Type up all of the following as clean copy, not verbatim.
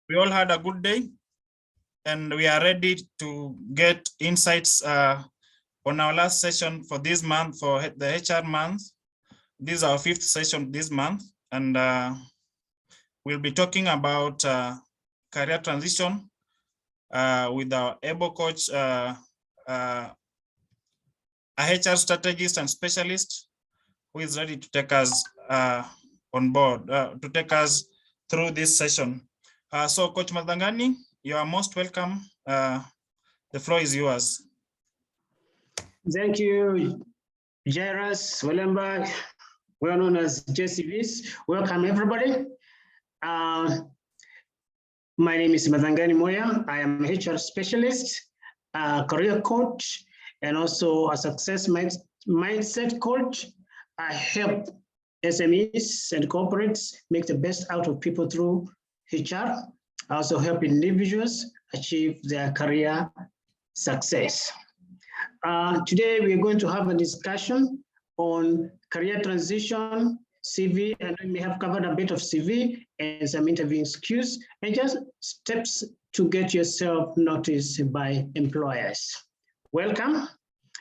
We all had a good day, and we are ready to get insights on our last session for this month, for the HR month. This is our 5th session this month, and we'll be talking about career transition with our able coach, a HR strategist and specialist who is ready to take us on board, to take us through this session. So Coach Mathangani, you are most welcome. The floor is yours. Thank you, Jairus Wellenberg, well known as JCVs. Welcome, everybody. My name is Mathangani Muya. I am a HR specialist, a career coach, and also a success mindset coach. I help SMEs and corporates make the best out of people through HR. I also help individuals achieve their career success. Today, we're going to have a discussion on career transition, CV, and we have covered a bit of CV and some interviewing skills, and just steps to get yourself noticed by employers. Welcome,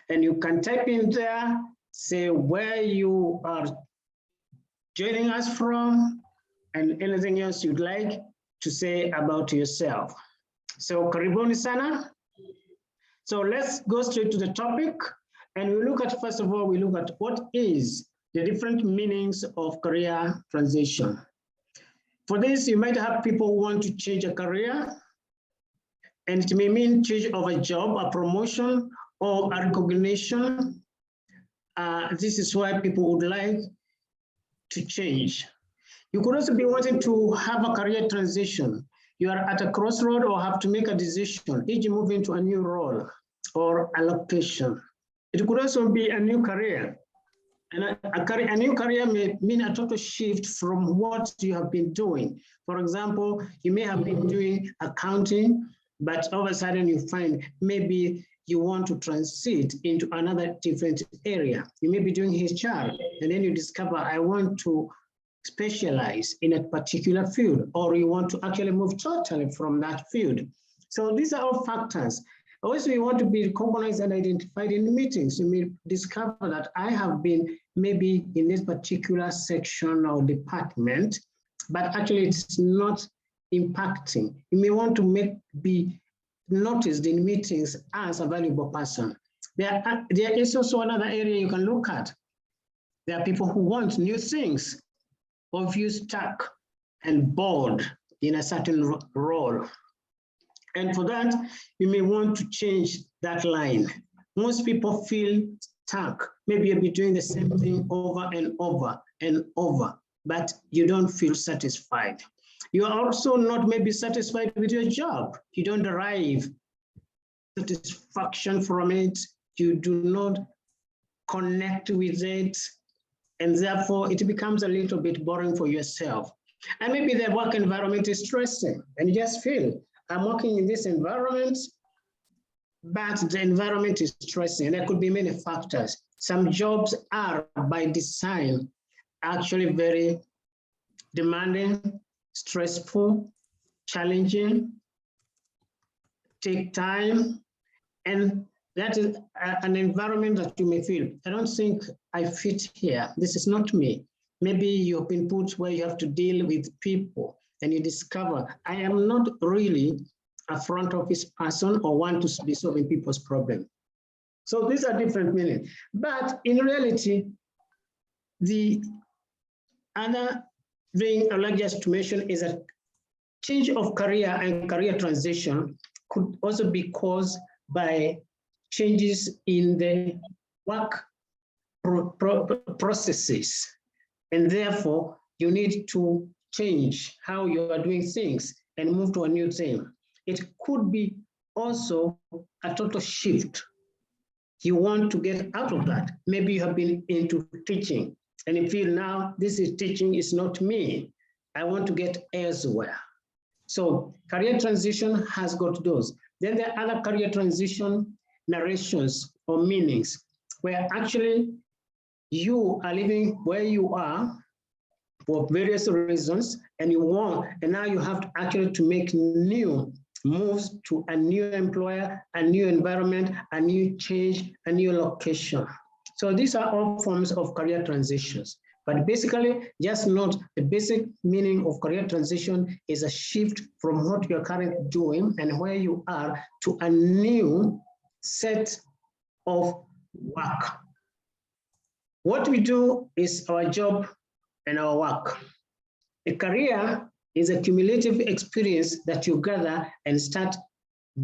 and you can type in there, say where you are joining us from, and anything else you'd like to say about yourself. So, karibuni sana. So let's go straight to the topic, and we look at, first of all, we look at what is the different meanings of career transition. For this, you might have people who want to change a career, and it may mean change of a job, a promotion, or a recognition. This is why people would like to change. You could also be wanting to have a career transition. You are at a crossroad or have to make a decision, e.g. move into a new role or a location. It could also be a new career. And a new career may mean a total shift from what you have been doing. For example, you may have been doing accounting, but all of a sudden you find maybe you want to transit into another different area. You may be doing HR, and then you discover, I want to specialize in a particular field, or you want to actually move totally from that field. So these are all factors. Also, you want to be recognized and identified in meetings. You may discover that I have been maybe in this particular section or department, but actually it's not impacting. You may want to be noticed in meetings as a valuable person. There is also another area you can look at. There are people who want new things, or if you're stuck and bored in a certain role. And for that, you may want to change that line. Most people feel stuck. Maybe you'll be doing the same thing over and over and over, but you don't feel satisfied. You are also not maybe satisfied with your job. You don't derive satisfaction from it. You do not connect with it. And therefore, it becomes a little bit boring for yourself. And maybe the work environment is stressing, and you just feel, I'm working in this environment, but the environment is stressing. There could be many factors. Some jobs are, by design, actually very demanding, stressful, challenging, take time, and that is an environment that you may feel, I don't think I fit here. This is not me. Maybe you've been put where you have to deal with people and you discover, I am not really a front office person or want to be solving people's problems. So these are different meanings. But in reality, the other thing I'd like just to mention is that change of career and career transition could also be caused by changes in the work processes. And therefore, you need to change how you are doing things and move to a new thing. It could be also a total shift. You want to get out of that. Maybe you have been into teaching and you feel now this is teaching is not me. I want to get elsewhere. So career transition has got those. Then there are other career transition narrations or meanings where actually you are living where you are for various reasons, and now you have to actually to make new moves to a new employer, a new environment, a new change, a new location. So these are all forms of career transitions. But basically, just note the basic meaning of career transition is a shift from what you're currently doing and where you are to a new set of work. What we do is our job and our work. A career is a cumulative experience that you gather and start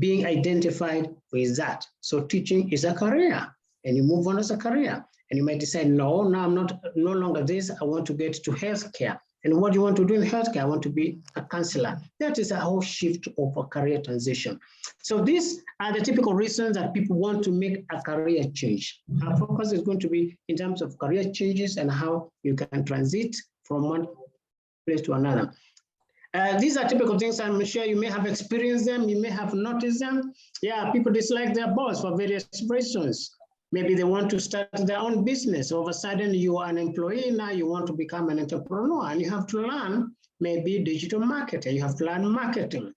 being identified with that. So teaching is a career, and you move on as a career. And you might decide, no, I'm no longer this, I want to get to healthcare. And what do you want to do in healthcare? I want to be a counselor. That is a whole shift of a career transition. So these are the typical reasons that people want to make a career change. Our focus is going to be in terms of career changes and how you can transit from one place to another. These are typical things. I'm sure you may have experienced them, you may have noticed them. Yeah, people dislike their boss for various reasons. Maybe they want to start their own business. All of a sudden, you are an employee, now you want to become an entrepreneur, and you have to learn maybe digital marketing, you have to learn marketing.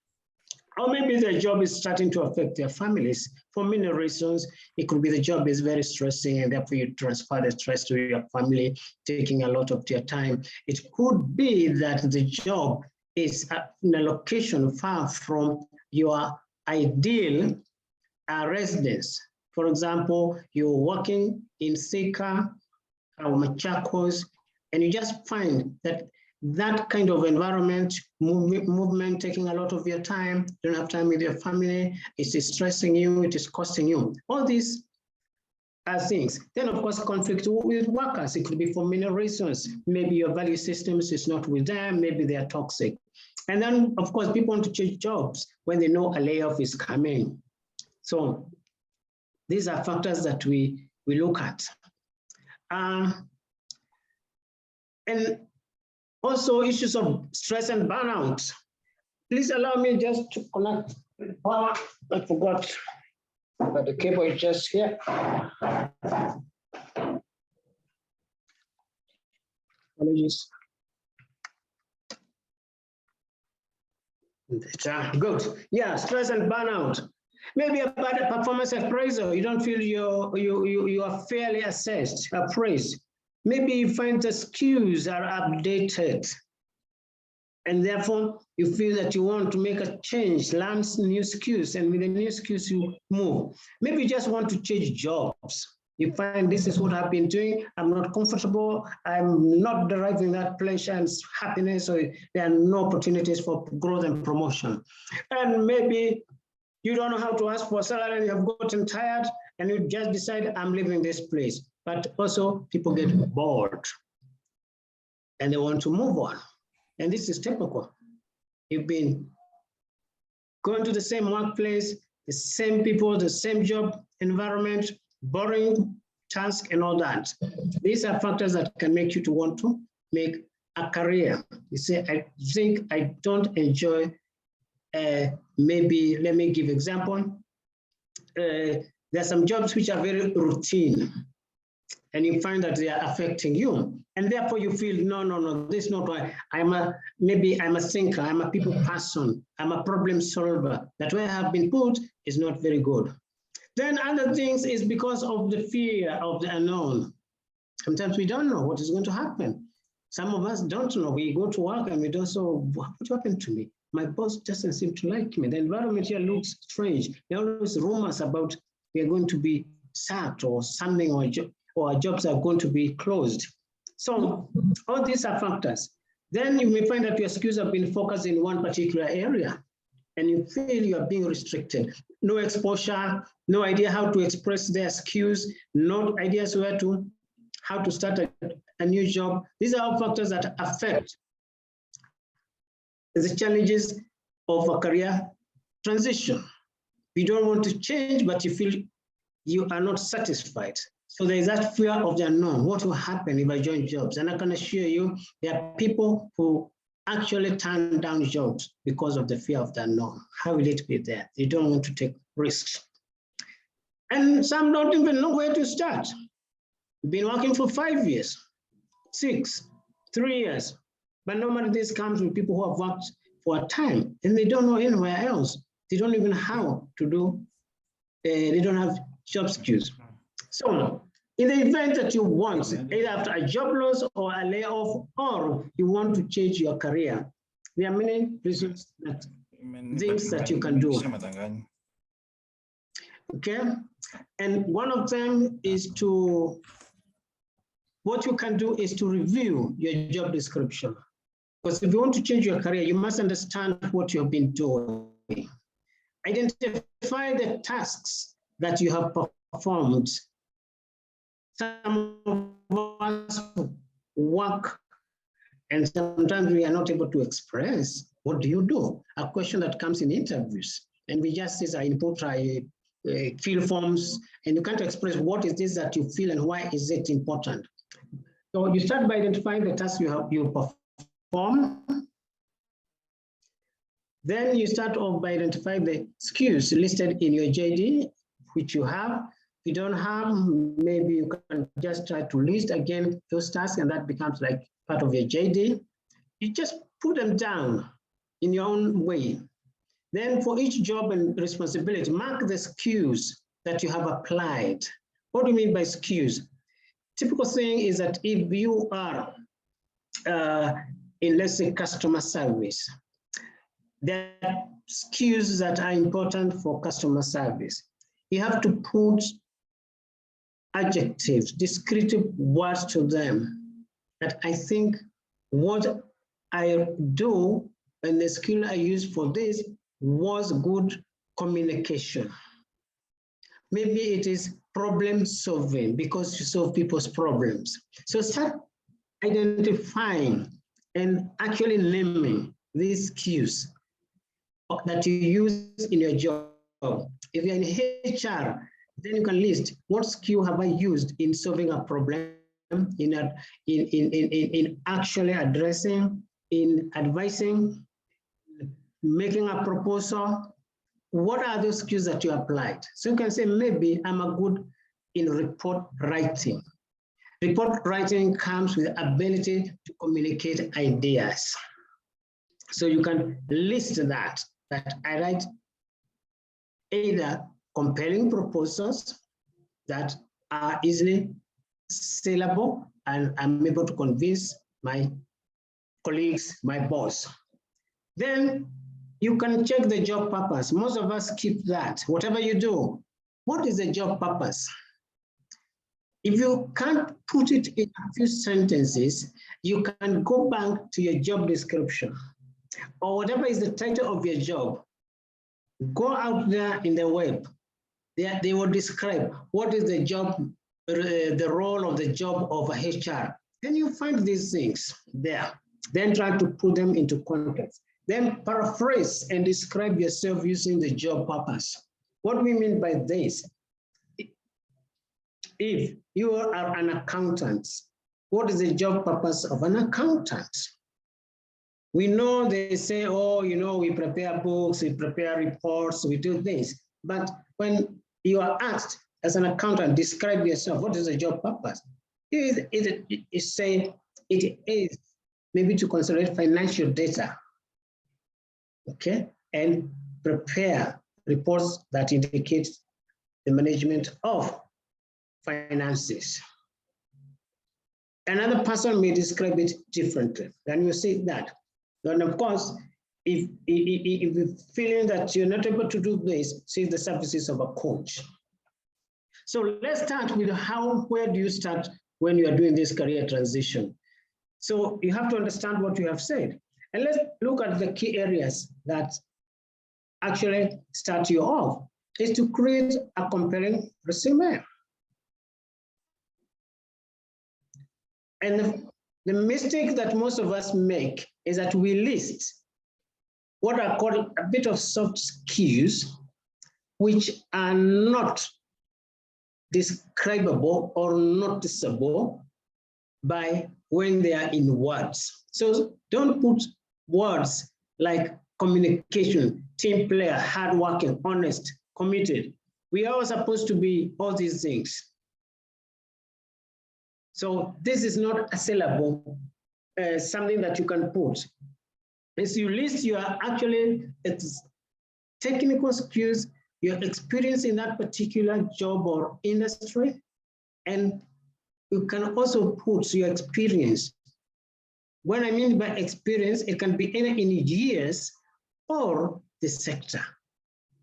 Or maybe their job is starting to affect their families. For many reasons, it could be the job is very stressing, and therefore you transfer the stress to your family, taking a lot of your time. It could be that the job is in a location far from your ideal residence. For example, you're working in Thika or Machakos, and you just find that that kind of environment, movement taking a lot of your time, you don't have time with your family, it is stressing you, it is costing you. All these are things. Then, of course, conflict with workers. It could be for many reasons. Maybe your value systems is not with them, maybe they are toxic. And then, of course, people want to change jobs when they know a layoff is coming. So these are factors that we look at. And also issues of stress and burnout. Please allow me just to connect the power. I forgot, but the cable is just here. Apologies. Good. Yeah, stress and burnout. Maybe about a performance appraisal. You don't feel you are fairly assessed, appraised. Maybe you find the skills are updated, and therefore you feel that you want to make a change, learn new skills, and with the new skills you move. Maybe you just want to change jobs. You find this is what I've been doing, I'm not comfortable, I'm not deriving that pleasure and happiness, so there are no opportunities for growth and promotion. And maybe you don't know how to ask for salary, and you have gotten tired, and you just decide, I'm leaving this place. But also, people get bored, and they want to move on. And this is typical. You've been going to the same workplace, the same people, the same job environment, boring task, and all that. These are factors that can make you to want to make a career. You say, I think I don't enjoy maybe, let me give example. There are some jobs which are very routine, and you find that they are affecting you. And therefore you feel, no, this is not why. Maybe I'm a thinker, I'm a people person, I'm a problem solver. That way I have been put is not very good. Then other things is because of the fear of the unknown. Sometimes we don't know what is going to happen. Some of us don't know. We go to work and we don't know what happened to me. My boss doesn't seem to like me. The environment here looks strange. There are always rumors about we are going to be sacked or something, or our jobs are going to be closed. So all these are factors. Then you may find that your skills have been focused in one particular area, and you feel you are being restricted. No exposure, no idea how to express their skills, no ideas how to start a new job. These are all factors that affect the challenges of a career transition. You don't want to change, but you feel you are not satisfied. So there is that fear of the unknown. What will happen if I join jobs? And I can assure you, there are people who actually turn down jobs because of the fear of the unknown. How will it be there? They don't want to take risks. And some don't even know where to start. Been working for 5 years, 6, 3 years. But normally this comes with people who have worked for a time and they don't know anywhere else. They don't even know how to do, they don't have job skills. So in the event that you want, either after a job loss or a layoff, or you want to change your career, there are many reasons that things that you can do. Okay, and one of them is what you can do is to review your job description. Because if you want to change your career, you must understand what you've been doing. Identify the tasks that you have performed. Some of us work and sometimes we are not able to express. What do you do? A question that comes in interviews. And we just say, I input fill forms, and you can't express what is this that you feel and why is it important. So you start by identifying the tasks you perform. Then you start off by identifying the skills listed in your JD, which you have. If you don't have, maybe you can just try to list again those tasks, and that becomes like part of your JD. You just put them down in your own way. Then for each job and responsibility, mark the skills that you have applied. What do you mean by skills? Typical thing is that if you are in, let's say, customer service, there are skills that are important for customer service. You have to put adjectives, descriptive words to them. That I think what I do and the skill I use for this was good communication. Maybe it is problem solving because you solve people's problems. So start identifying and actually naming these skills that you use in your job. If you're in HR, then you can list what skill have I used in solving a problem, in actually addressing, in advising, making a proposal. What are those skills that you applied? So you can say, maybe I'm a good in report writing. Report writing comes with the ability to communicate ideas. So you can list that I write either compelling proposals that are easily sellable and I'm able to convince my colleagues, my boss. Then you can check the job purpose. Most of us keep that. Whatever you do, what is the job purpose? If you can't put it in a few sentences, you can go back to your job description or whatever is the title of your job. Go out there in the web. They will describe what is the job, the role of the job of a HR. Then you find these things there. Then try to put them into context. Then paraphrase and describe yourself using the job purpose. What do we mean by this? If you are an accountant, what is the job purpose of an accountant? We know they say, oh, you know, we prepare books, we prepare reports, we do this. But when you are asked as an accountant, describe yourself, what is the job purpose? It is maybe to consolidate financial data, okay, and prepare reports that indicate the management of finances. Another person may describe it differently. Then you see that. And of course, if you're feeling that you're not able to do this, see the services of a coach. So let's start with where do you start when you are doing this career transition? So you have to understand what you have said. And let's look at the key areas that actually start you off, is to create a compelling resume. And the mistake that most of us make is that we list what are called a bit of soft skills, which are not describable or noticeable by when they are in words. So don't put words like communication, team player, hardworking, honest, committed. We are all supposed to be all these things. So this is not a syllable something that you can put. As you list your actually technical skills, your experience in that particular job or industry, and you can also put your experience. What I mean by experience, it can be in years or the sector.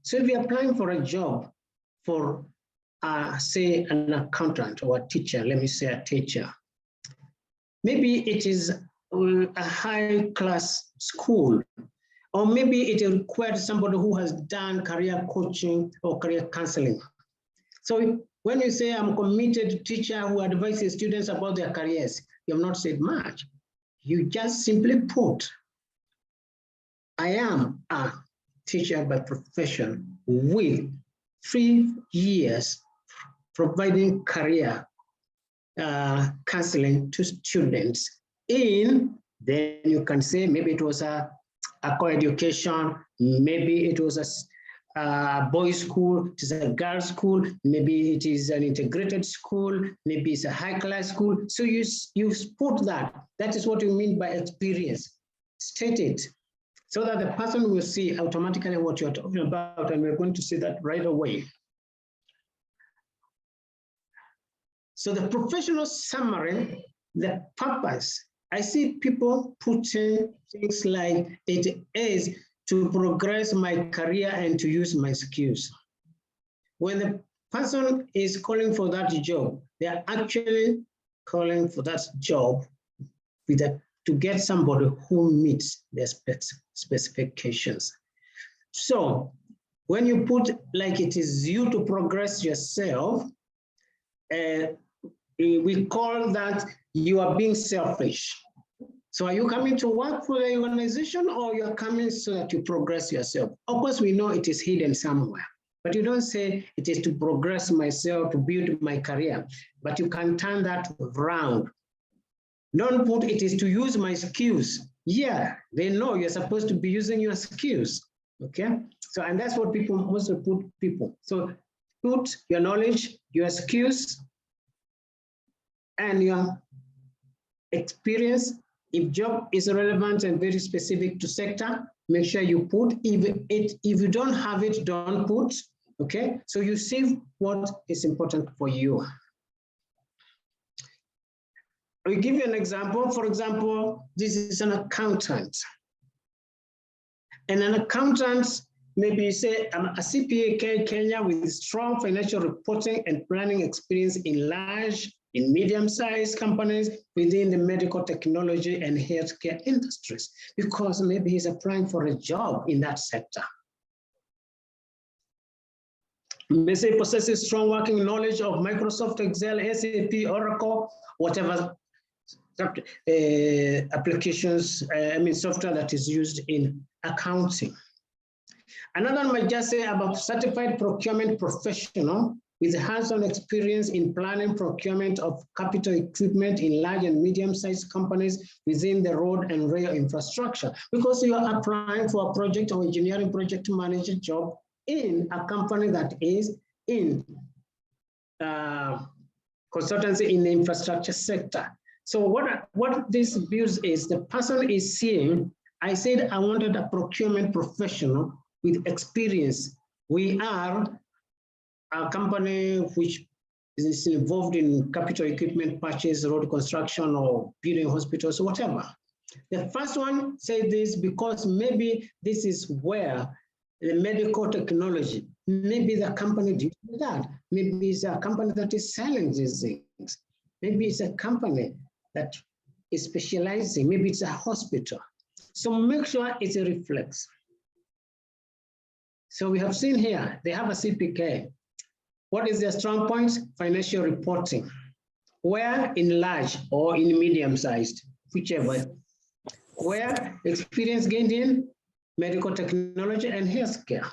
So if you're applying for a job for, say, an accountant or a teacher, let me say a teacher, maybe it is a high-class school, or maybe it requires somebody who has done career coaching or career counseling. So when you say I'm committed teacher who advises students about their careers, you have not said much. You just simply put, I am a teacher by profession with 3 years providing career counseling to students in, then you can say maybe it was a co-education, maybe it was a boys' school, it is a girls' school, maybe it is an integrated school, maybe it's a high-class school. So you put that. That is what you mean by experience. State it so that the person will see automatically what you're talking about, and we're going to see that right away. So the professional summary, the purpose, I see people putting things like it is to progress my career and to use my skills. When the person is calling for that job, they are actually calling for that job to get somebody who meets their specifications. So when you put like it is you to progress yourself, we call that you are being selfish. So are you coming to work for the organization, or you're coming so that you progress yourself? Of course, we know it is hidden somewhere, but you don't say it is to progress myself, to build my career, but you can turn that around. Don't put it is to use my skills. Yeah, they know you're supposed to be using your skills, okay? So, and that's what people also put people. So put your knowledge, your skills, and your experience. If job is relevant and very specific to sector, make sure you put. If you don't have it, don't put, okay? So you see what is important for you. I'll give you an example. For example, this is an accountant. And an accountant, maybe you say, I'm a CPA Kenya with strong financial reporting and planning experience in large, in medium-sized companies within the medical technology and healthcare industries, because maybe he's applying for a job in that sector. May say possesses strong working knowledge of Microsoft Excel, SAP, Oracle, whatever applications, software that is used in accounting. Another might just say about certified procurement professional with hands-on experience in planning procurement of capital equipment in large and medium-sized companies within the road and rail infrastructure, because you are applying for a project or engineering project manager job in a company that is in consultancy in the infrastructure sector. So what this builds is the person is seeing, I said I wanted a procurement professional with experience. We are a company which is involved in capital equipment purchase, road construction, or building hospitals, or whatever. The first one said this because maybe this is where the medical technology, maybe the company did that. Maybe it's a company that is selling these things. Maybe it's a company that is specializing. Maybe it's a hospital. So make sure it reflects. So we have seen here, they have a CPK. What is their strong points? Financial reporting. Where? In large or in medium-sized, whichever. Where? Experience gained in medical technology and healthcare.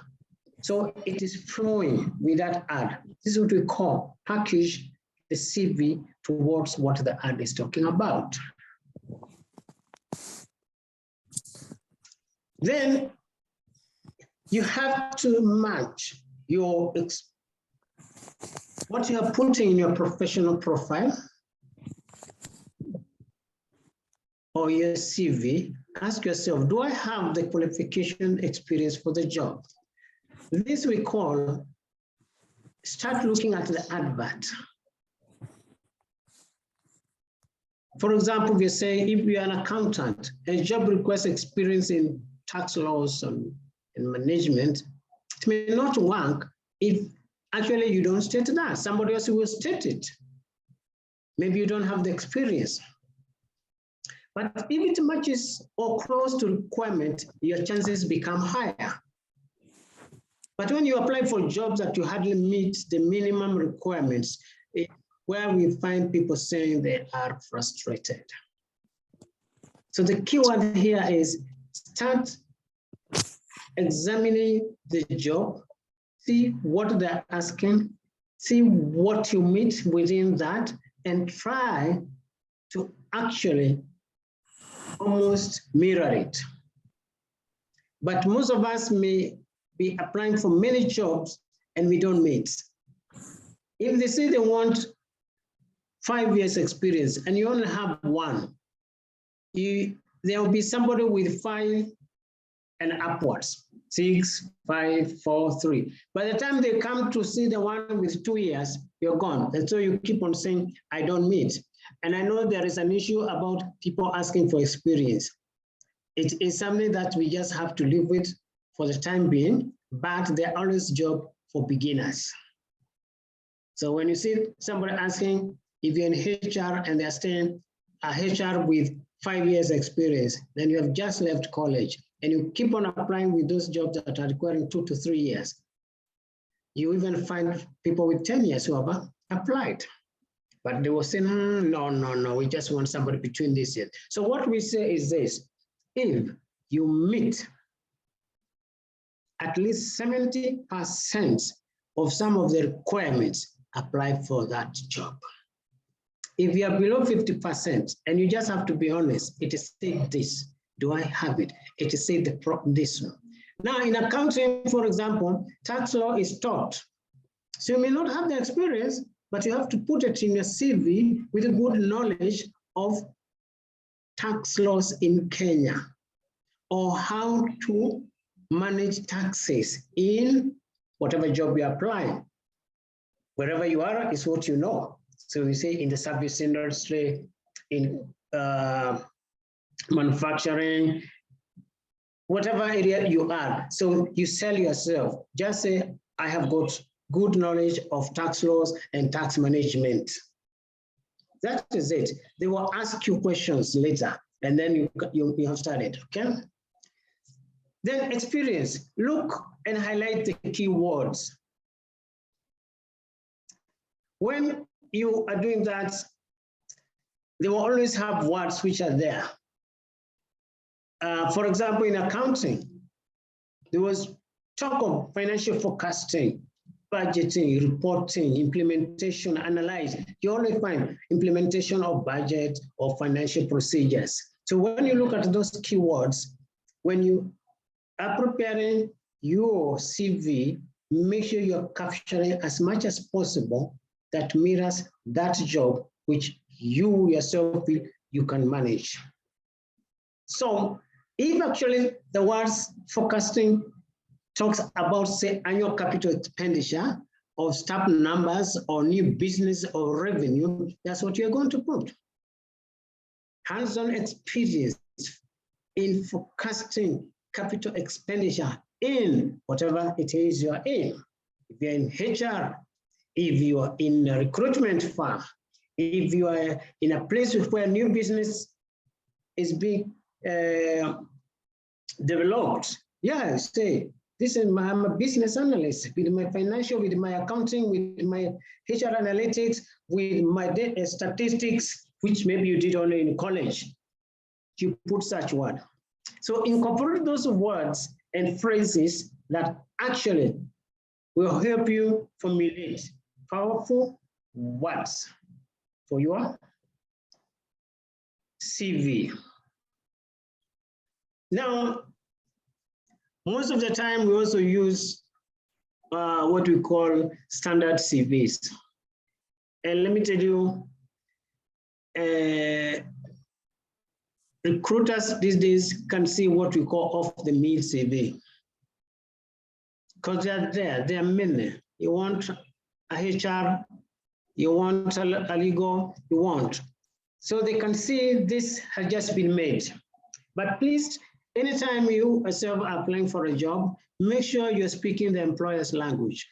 So it is flowing with that ad. This is what we call package the CV towards what the ad is talking about. Then you have to match your what you are putting in your professional profile or your CV, ask yourself, do I have the qualification experience for the job? This we call, start looking at the advert. For example, we say if you're an accountant, a job requires experience in tax laws and management, it may not work if actually you don't state that. Somebody else will state it. Maybe you don't have the experience. But if it matches or close to requirement, your chances become higher. But when you apply for jobs that you hardly meet the minimum requirements, where we find people saying they are frustrated. So the key word here is start examining the job, see what they're asking, see what you meet within that, and try to actually almost mirror it. But most of us may be applying for many jobs and we don't meet. If they say they want 5 years experience and you only have one, there will be somebody with 5 and upwards, 6, 5, 4, 3. By the time they come to see the one with 2 years, you're gone. And so you keep on saying, I don't meet. And I know there is an issue about people asking for experience. It is something that we just have to live with for the time being, but there are always jobs for beginners. So when you see somebody asking, if you're in HR and they're saying a HR with 5 years experience, then you have just left college and you keep on applying with those jobs that are requiring 2 to 3 years. You even find people with 10 years who have applied, but they will say, no, we just want somebody between these years. So what we say is this: if you meet at least 70% of some of the requirements, apply for that job. If you are below 50%, and you just have to be honest, it is said this, do I have it? It is said this one. Now in accounting, for example, tax law is taught. So you may not have the experience, but you have to put it in your CV with a good knowledge of tax laws in Kenya, or how to manage taxes in whatever job you apply. Wherever you are is what you know. So we say in the service industry, in manufacturing, whatever area you are. So you sell yourself. Just say, I have got good knowledge of tax laws and tax management. That is it. They will ask you questions later, and then you have started, okay? Then experience. Look and highlight the keywords. When you are doing that, they will always have words which are there. For example, in accounting, there was talk of financial forecasting, budgeting, reporting, implementation, analyze. You only find implementation of budget or financial procedures. So when you look at those keywords, when you are preparing your CV, make sure you're capturing as much as possible that mirrors that job which you yourself feel you can manage. So if actually the words forecasting talks about, say, annual capital expenditure or staff numbers or new business or revenue, that's what you're going to put. Hands-on experience in forecasting capital expenditure in whatever it is you're in. If you're in HR, if you are in a recruitment firm, if you are in a place where new business is being developed, yeah, say, this is I'm a business analyst with my financial, with my accounting, with my HR analytics, with my data statistics, which maybe you did only in college. You put such word. So incorporate those words and phrases that actually will help you formulate powerful words for your CV. Now, most of the time we also use what we call standard CVs. And let me tell you, recruiters these days can see what we call off the meal CV. Because there are many. You want a HR, you want a legal, you want. So they can see this has just been made. But please, anytime you yourself are applying for a job, make sure you're speaking the employer's language.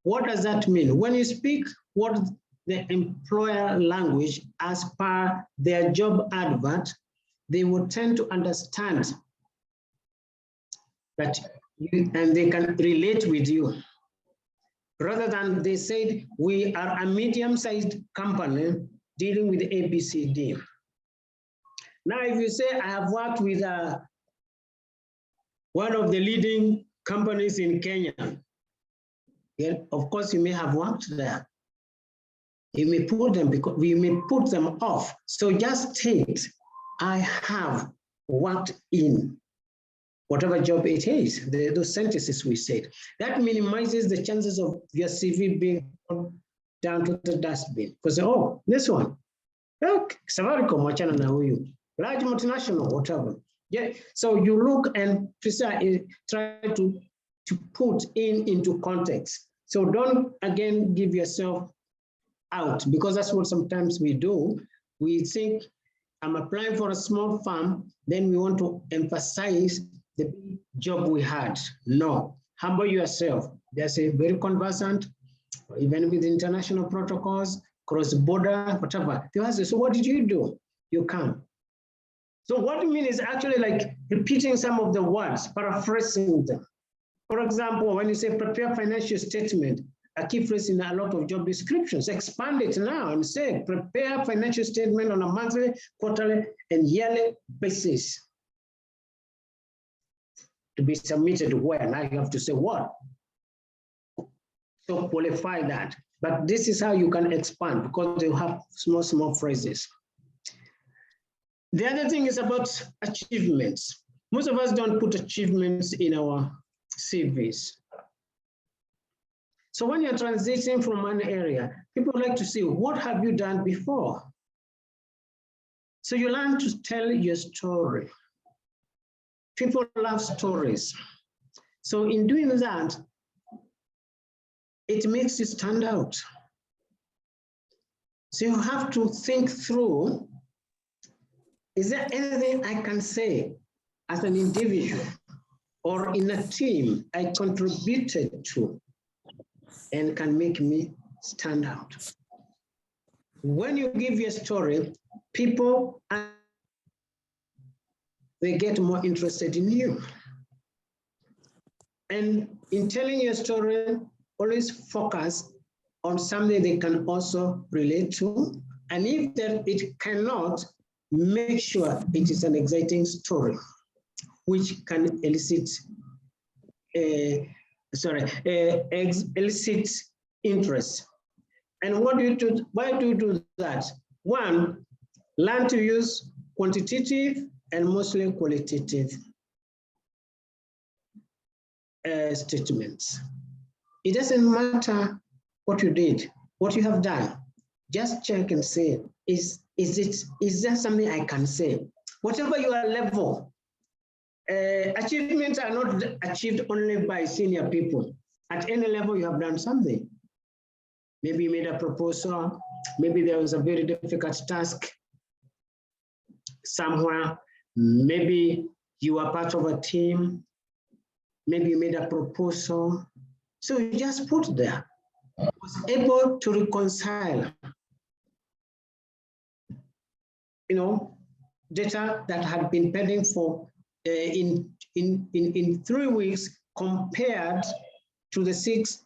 What does that mean? When you speak what the employer language as per their job advert, they will tend to understand that and they can relate with you. Rather than they said, we are a medium-sized company dealing with ABCD. Now, if you say, I have worked with one of the leading companies in Kenya, yeah, of course, you may have worked there. You may put them because we may put them off. So just state, I have worked in whatever job it is, those sentences we said. That minimizes the chances of your CV being put down to the dustbin. Because, oh, this one, okay, Safaricom, wachana na huyu, large multinational, whatever. Yeah, so you look and try to put into context. So don't, again, give yourself out, because that's what sometimes we do. We think, I'm applying for a small firm, then we want to emphasize the big job we had. No, humble yourself. There's a very conversant, even with international protocols, cross-border, whatever. They ask you, so what did you do? You come. So what you mean is actually like repeating some of the words, paraphrasing them. For example, when you say prepare financial statement, a key phrase in a lot of job descriptions, expand it now and say prepare financial statement on a monthly, quarterly, and yearly basis to be submitted where. Now you have to say what. So qualify that. But this is how you can expand, because you have small phrases. The other thing is about achievements. Most of us don't put achievements in our CVs. So when you're transiting from one area, people like to see, what have you done before? So you learn to tell your story. People love stories. So in doing that, it makes you stand out. So you have to think through, is there anything I can say as an individual or in a team I contributed to and can make me stand out? When you give your story, people, they get more interested in you. And in telling your story, always focus on something they can also relate to. And if it cannot, make sure it is an exciting story, which can elicit elicit interest. And what do you do? Why do you do that? One, learn to use quantitative and mostly qualitative statements. It doesn't matter what you did, what you have done. Just check and say, is there something I can say? Whatever your level, achievements are not achieved only by senior people. At any level, you have done something. Maybe you made a proposal. Maybe there was a very difficult task somewhere. Maybe you are part of a team. Maybe you made a proposal. So you just put there, was able to reconcile, data that had been pending for in 3 weeks compared to the 6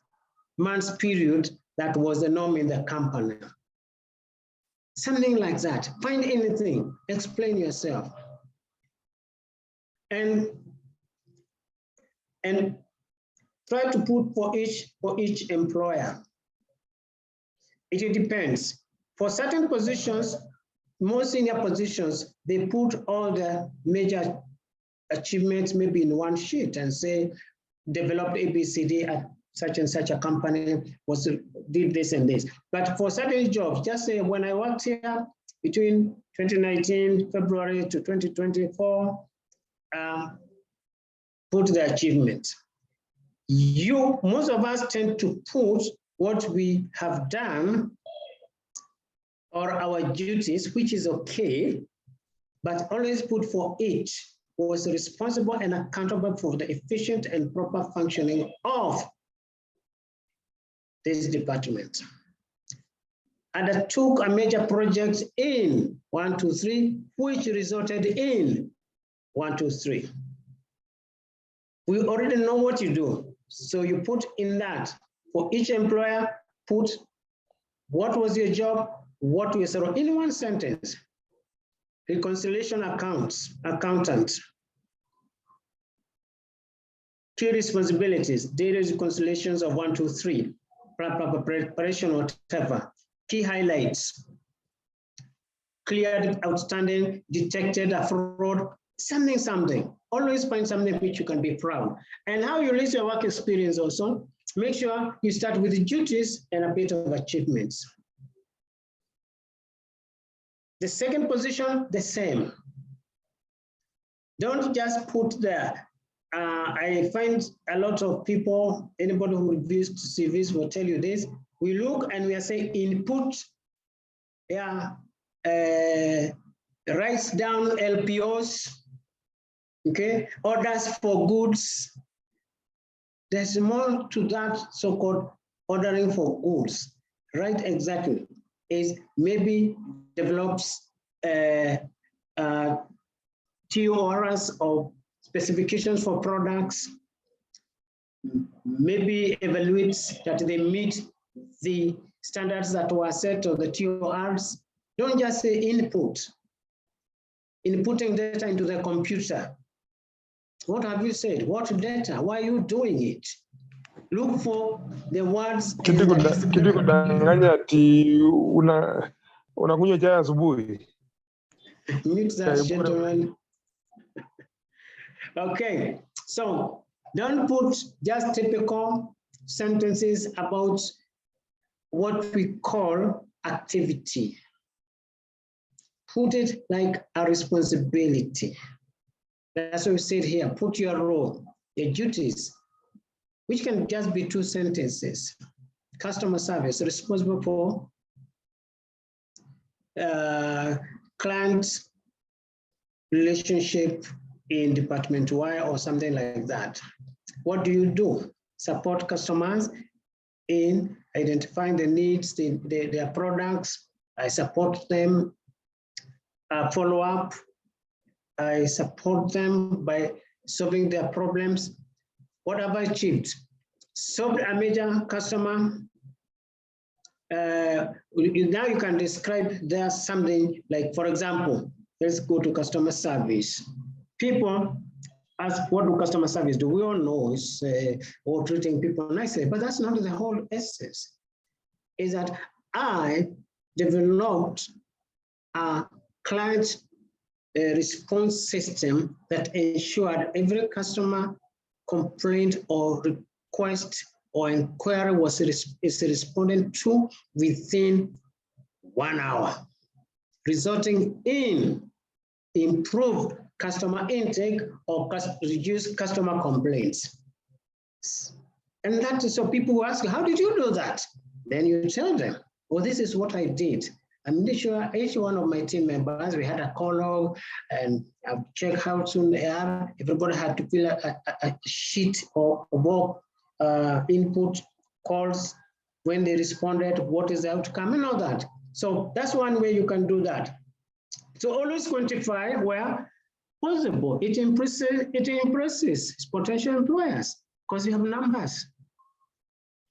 months period that was the norm in the company. Something like that. Find anything, explain yourself. And try to put for each employer. It depends. For certain positions, more senior positions, they put all the major achievements maybe in one sheet and say, developed ABCD at such and such a company, did this and this. But for certain jobs, just say, when I worked here between 2019, February to 2024, put the achievement. Most of us tend to put what we have done or our duties, which is okay, but always put for each was responsible and accountable for the efficient and proper functioning of this department. Undertook a major project in 1, 2, 3, which resulted in 1, 2, 3. We already know what you do. So you put in that for each employer, put what was your job, what was in one sentence. Reconciliation accountant. Key responsibilities, daily reconciliations of 1, 2, 3, preparation, whatever. Key highlights, cleared outstanding, detected a fraud, something. Always find something which you can be proud. And how you list your work experience also, make sure you start with the duties and a bit of achievements. The second position, the same. Don't just put there. I find a lot of people, anybody who reviews CVs will tell you this. We look and we are saying input, writes down LPOs, okay, orders for goods. There's more to that so-called ordering for goods, right? Exactly, is maybe develops TORs or specifications for products, maybe evaluates that they meet the standards that were set or the TORs. Don't just say input. Inputting data into the computer. What have you said? What data? Why are you doing it? Look for the words. Kitu kudanganya ati unakunywa chai asubuhi. Mute that, gentlemen. Okay, so don't put just typical sentences about what we call activity. Put it like a responsibility. That's what we said here. Put your role, your duties, which can just be 2 sentences. Customer service, responsible for client relationship in Department Y or something like that. What do you do? Support customers in identifying the needs, their products. I support them, follow up. I support them by solving their problems. What have I achieved? Solved a major customer. Now you can describe there something like, for example, let's go to customer service. People ask, what do customer service do? We all know it's all treating people nicely, but that's not the whole essence. Is that I developed a client response system that ensured every customer complaint or request or inquiry is responded to within 1 hour, resulting in improved customer intake or reduced customer complaints. And that is so people who ask, how did you do that? Then you tell them, well, this is what I did. I'm sure each one of my team members, we had a call log and I've checked how soon they are. Everybody had to fill a sheet or work input calls when they responded, what is the outcome and all that. So that's one way you can do that. So always quantify where possible. It impresses potential employers because you have numbers.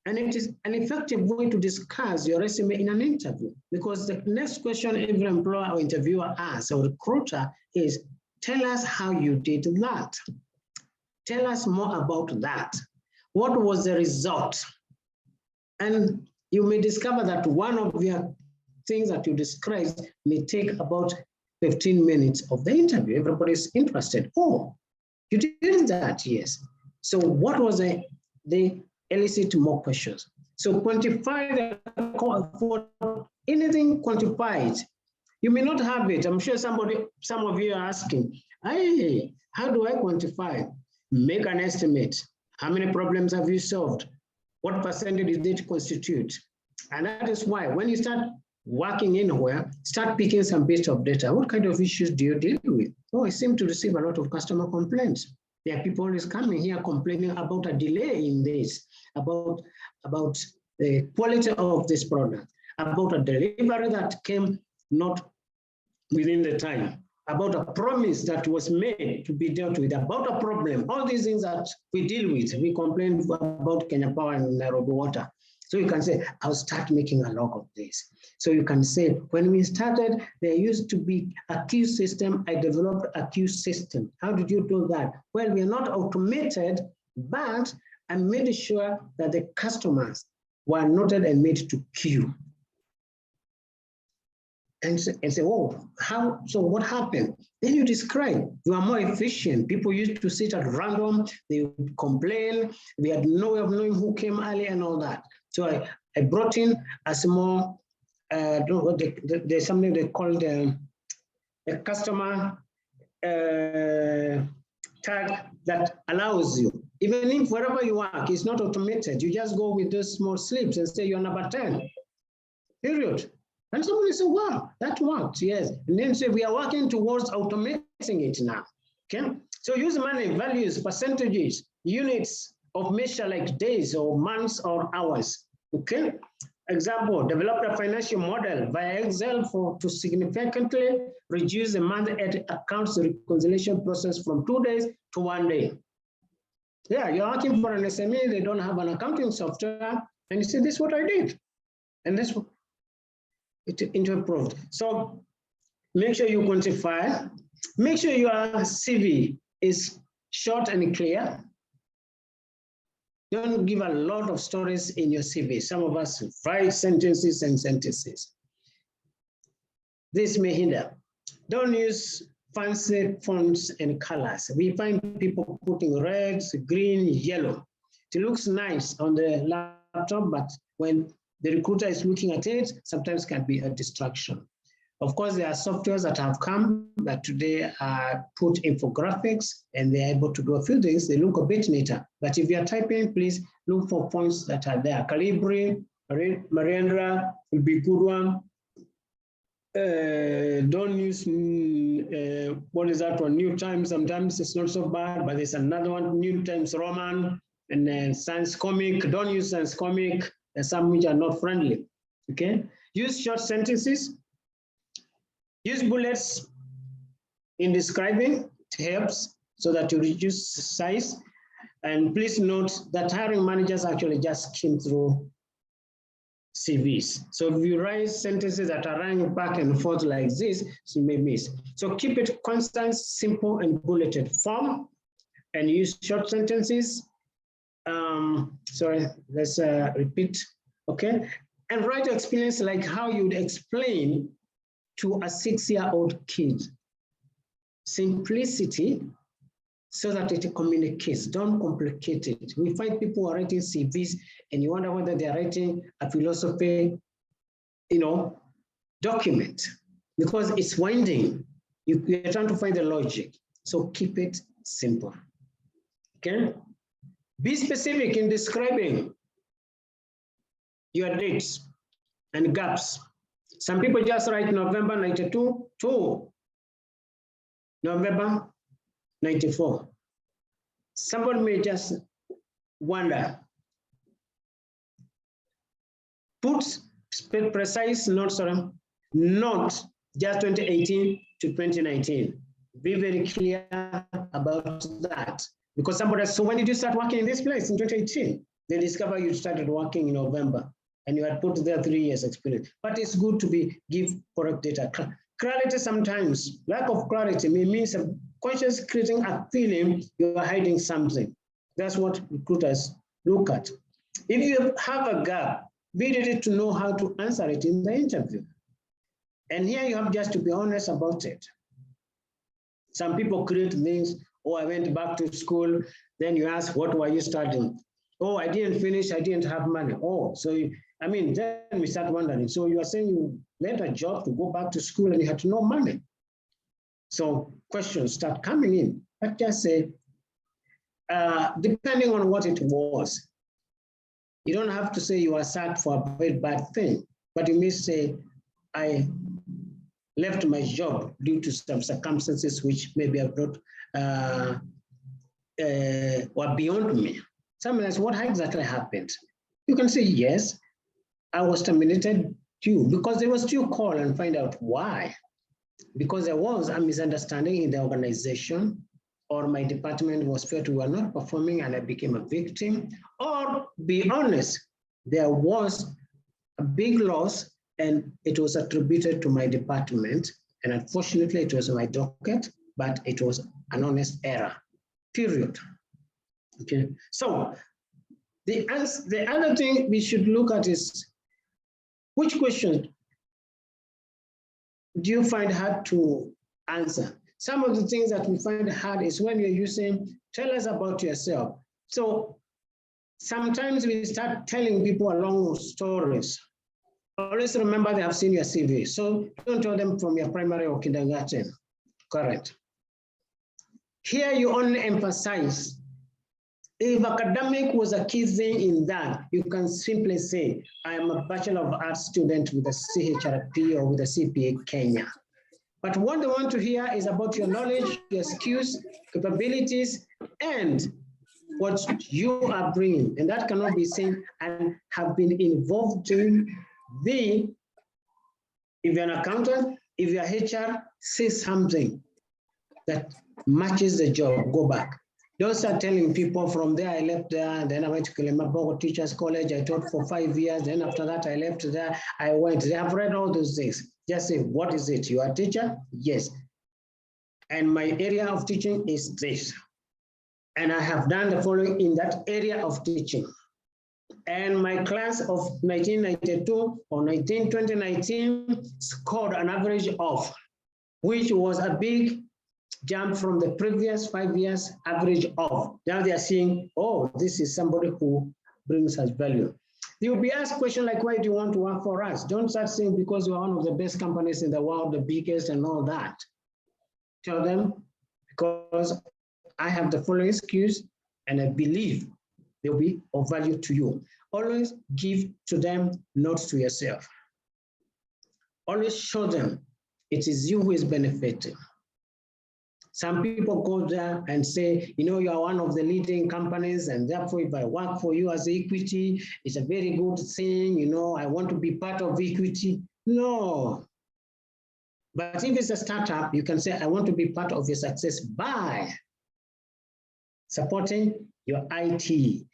And it is an effective way to discuss your resume in an interview, because the next question every employer or interviewer asks or recruiter is, tell us how you did that. Tell us more about that. What was the result? And you may discover that one of your things that you described may take about 15 minutes of the interview. Everybody's interested. Oh, you did that, yes. So what was they elicit more questions. So quantify for anything quantified You may not have it. I'm sure some of you are asking, hey, how do I quantify? Make an estimate. How many problems have you solved? What percentage did it constitute? And that is why when you start working anywhere, start picking some bits of data. What kind of issues do you deal with? Oh, I seem to receive a lot of customer complaints. There are people always coming here complaining about a delay in this, about the quality of this product, about a delivery that came not within the time, about a promise that was made to be dealt with, about a problem, all these things that we deal with. We complain about Kenya Power and Nairobi Water. So you can say, I'll start making a log of this. So you can say, when we started, there used to be a queue system. I developed a queue system. How did you do that? Well, we are not automated, but I made sure that the customers were noted and made to queue. And say, oh, how, so what happened? Then you describe, you are more efficient. People used to sit at random, they would complain, we had no way of knowing who came early and all that. So I brought in a small, there's something they call the customer tag that allows you, even if wherever you work, it's not automated, you just go with those small slips and say you're number 10, period. And somebody say, wow, that worked, yes. And then say, we are working towards automating it now, okay? So use money, values, percentages, units of measure like days or months or hours, okay? Example, develop a financial model via Excel to significantly reduce the month-end accounts reconciliation process from 2 days to 1 day. Yeah, you're working for an SME, they don't have an accounting software, and you say, this is what I did. And this it improved. So make sure you quantify, make sure your CV is short and clear. Don't give a lot of stories in your CV. Some of us write sentences and sentences. This may hinder. Don't use fancy fonts and colors. We find people putting reds, green, yellow. It looks nice on the laptop, but when the recruiter is looking at it, sometimes can be a distraction. Of course, there are softwares that have come that today put infographics and they're able to do a few things. They look a bit neater. But if you're typing, please look for fonts that are there. Calibri, Mariandra will be a good one. Don't use, what is that one? New Times, sometimes it's not so bad, but there's another one, New Times Roman, and then Sans Comic. Don't use Sans Comic. There's some which are not friendly, okay? Use short sentences. Use bullets in describing, it helps so that you reduce size. And please note that hiring managers actually just skim through CVs. So if you write sentences that are running back and forth like this, you may miss. So keep it constant, simple, and bulleted form, and use short sentences. Sorry, let's repeat, okay? And write your experience like how you'd explain to a 6-year-old kid. Simplicity so that it communicates, don't complicate it. We find people are writing CVs and you wonder whether they're writing a philosophy, document, because it's winding. You're trying to find the logic. So keep it simple, okay? Be specific in describing your dates and gaps. Some people just write November 92 to November 94. Somebody may just wonder. Put precise notes on, not just 2018 to 2019. Be very clear about that. Because somebody says, so when did you start working in this place? In 2018. They discover you started working in November and you had put there 3 years experience. But it's good to give correct data. Clarity sometimes, lack of clarity may mean subconscious creating a feeling you are hiding something. That's what recruiters look at. If you have a gap, be ready to know how to answer it in the interview. And here you have just to be honest about it. Some people create things, oh, I went back to school. Then you ask, what were you studying? Oh, I didn't finish, I didn't have money. Oh, so I mean, then we start wondering, so you are saying you left a job to go back to school and you had no money. So questions start coming in. But just say, depending on what it was, you don't have to say you are sacked for a very bad thing, but you may say, I left my job due to some circumstances which maybe have not were beyond me. Someone asks, what exactly happened? You can say, yes, I was terminated due, because they was due call and find out why. Because there was a misunderstanding in the organization, or my department was felt we were not performing and I became a victim, or be honest, there was a big loss and it was attributed to my department. And unfortunately, it was my docket, but it was an honest error, period. Okay, so the other thing we should look at is, which question do you find hard to answer? Some of the things that we find hard is when you're using, tell us about yourself. So sometimes we start telling people long stories. Always remember they have seen your CV. So don't tell them from your primary or kindergarten. Correct. Here you only emphasize. If academic was a key thing in that, you can simply say, I am a Bachelor of Arts student with a CHRP or with a CPA Kenya. But what they want to hear is about your knowledge, your skills, capabilities, and what you are bringing. And that cannot be seen and have been involved in if you're an accountant, if you're HR, say something that matches the job, go back. Don't start telling people from there, I left there, then I went to Kilimaboko Teachers College, I taught for 5 years, then after that I left there, I went, they have read all those things. Just say, what is it? You are a teacher? Yes. And my area of teaching is this. And I have done the following in that area of teaching. And my class of 1992 or 2019 scored an average of, which was a big jump from the previous 5 years average of. Now they are seeing, oh, this is somebody who brings us value. You'll be asked questions like, why do you want to work for us? Don't start saying because we're one of the best companies in the world, the biggest and all that. Tell them, because I have the following skills and I believe they'll be of value to you. Always give to them, not to yourself. Always show them it is you who is benefiting. Some people go there and say, you know, you are one of the leading companies, and therefore if I work for you as equity, it's a very good thing, you know, I want to be part of equity. No. But if it's a startup, you can say, I want to be part of your success by supporting your IT,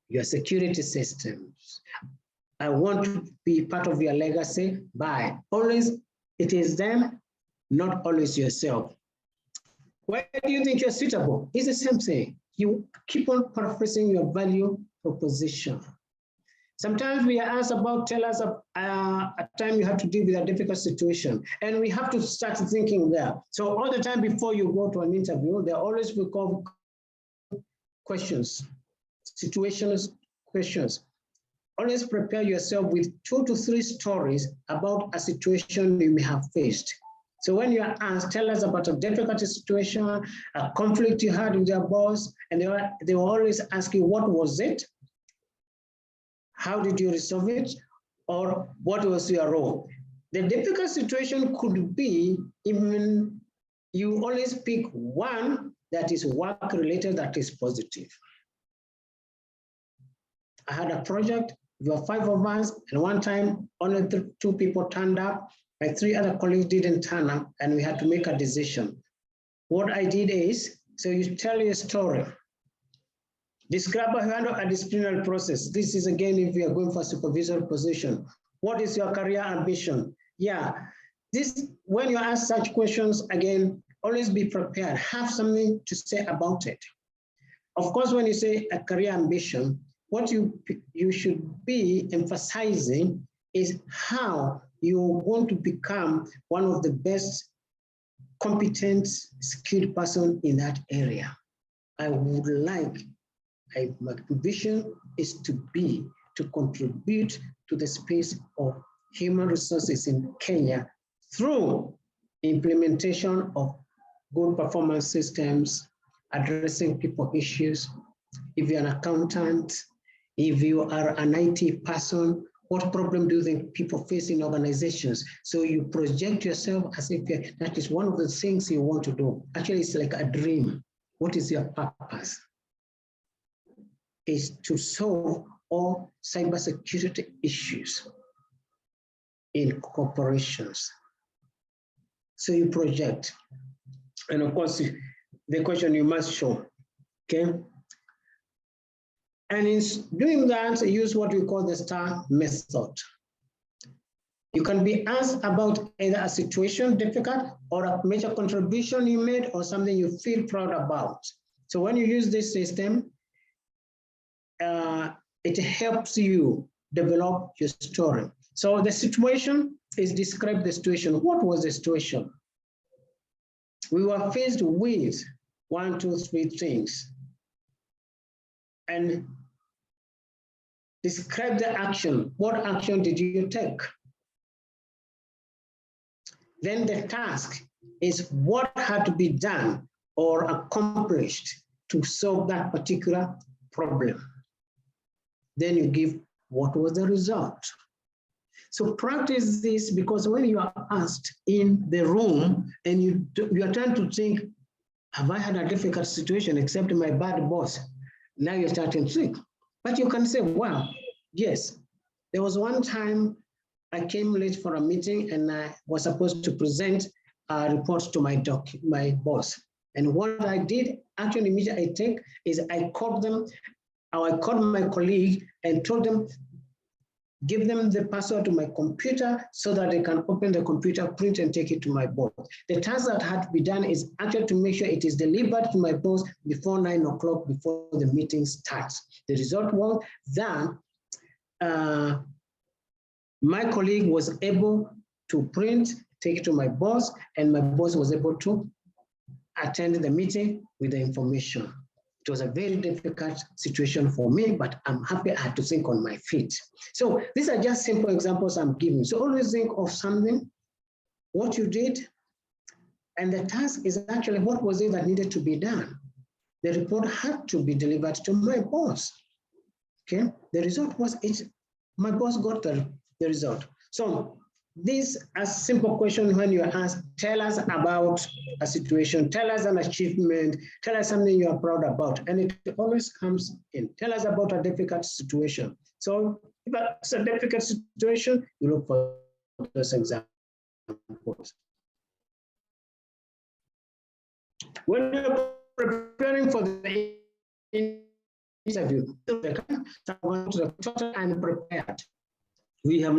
your security systems. I want to be part of your legacy by always, it is them, not always yourself. Why do you think you're suitable? It's the same thing. You keep on paraphrasing your value proposition. Sometimes we are asked about, tell us a time you have to deal with a difficult situation, and we have to start thinking there. So all the time before you go to an interview, there always will come questions, situational questions. Always prepare yourself with 2 to 3 stories about a situation you may have faced. So when you are asked, tell us about a difficult situation, a conflict you had with your boss, and they will always ask you, what was it? How did you resolve it? Or what was your role? The difficult situation could be even you always pick one that is work related, that is positive. I had a project, there were 5 of us, and one time only 2 people turned up. My 3 other colleagues didn't turn up, and we had to make a decision. What I did is, so you tell your story. Describe how you handle a disciplinary process. This is again, if you are going for a supervisory position. What is your career ambition? Yeah, this, when you ask such questions, again, always be prepared. Have something to say about it. Of course, when you say a career ambition, what you should be emphasizing is how you want to become one of the best competent, skilled person in that area. I would like, my vision is to be to contribute to the space of human resources in Kenya through implementation of good performance systems, addressing people issues. If you're an accountant, if you are an IT person, what problem do you think people face in organizations? So you project yourself as if that is one of the things you want to do. Actually, it's like a dream. What is your purpose? Is to solve all cybersecurity issues in corporations. So you project. And of course, the question you must show, okay? And in doing that, use what we call the STAR method. You can be asked about either a situation difficult or a major contribution you made or something you feel proud about. So when you use this system, it helps you develop your story. So the situation is describe the situation. What was the situation? We were faced with 1, 2, 3 things. And describe the action. What action did you take? Then the task is what had to be done or accomplished to solve that particular problem. Then you give what was the result. So practice this, because when you are asked in the room and you are trying to think, have I had a difficult situation except my bad boss? Now you're starting to think. But you can say, wow, yes. There was one time I came late for a meeting and I was supposed to present a report to my boss. And what I did, actually immediately I think, is I called them, or I called my colleague and told them, give them the password to my computer so that they can open the computer, print and take it to my boss. The task that had to be done is actually to make sure it is delivered to my boss before 9 o'clock, before the meeting starts. The result was that my colleague was able to print, take it to my boss, and my boss was able to attend the meeting with the information. It was a very difficult situation for me, but I'm happy I had to think on my feet. So these are just simple examples I'm giving. So always think of something, what you did, and the task is actually what was it that needed to be done. The report had to be delivered to my boss. Okay, the result was my boss got the result. So this a simple question when you are asked, tell us about a situation, tell us an achievement, tell us something you are proud about. And it always comes in, tell us about a difficult situation. So if it's a difficult situation, you look for those examples. When you're preparing for the interview, and prepared. We have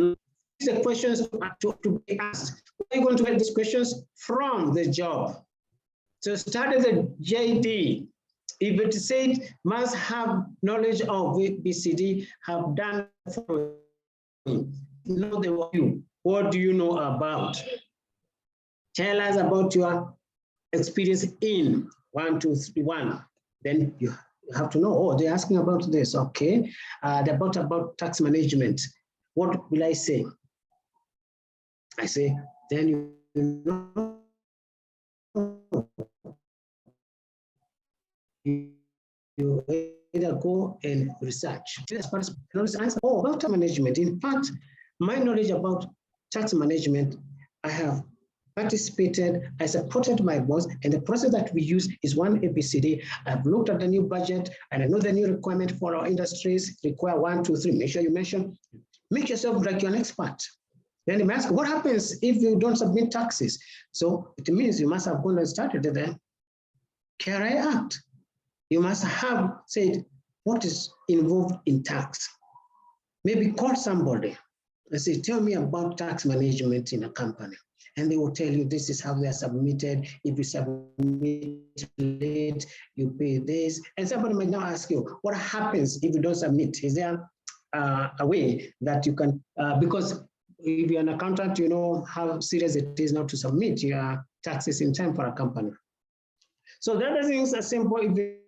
the questions to be asked. We're going to get these questions from the job. So start at the JD. If it said must have knowledge of BCD, have done for you. Know the you. What do you know about? Tell us about your experience in 1, 2, 3, 1. Then you have to know, oh, they're asking about this, okay. About tax management. What will I say? I say, then you know, you either go and research. Oh, about tax management. In fact, my knowledge about tax management, I have participated, I supported my boss, and the process that we use is 1 ABCD. I've looked at the new budget, and I know the new requirement for our industries require 1, 2, 3. Make sure you mention, make yourself like you're an expert. Then they ask, what happens if you don't submit taxes? So it means you must have gone and started the KRA Act. You must have said, what is involved in tax? Maybe call somebody and say, tell me about tax management in a company. And they will tell you this is how they are submitted. If you submit late, you pay this. And somebody might now ask you, what happens if you don't submit? Is there a way that you can, because if you're an accountant, you know how serious it is not to submit your taxes in time for a company. So the other things are simple.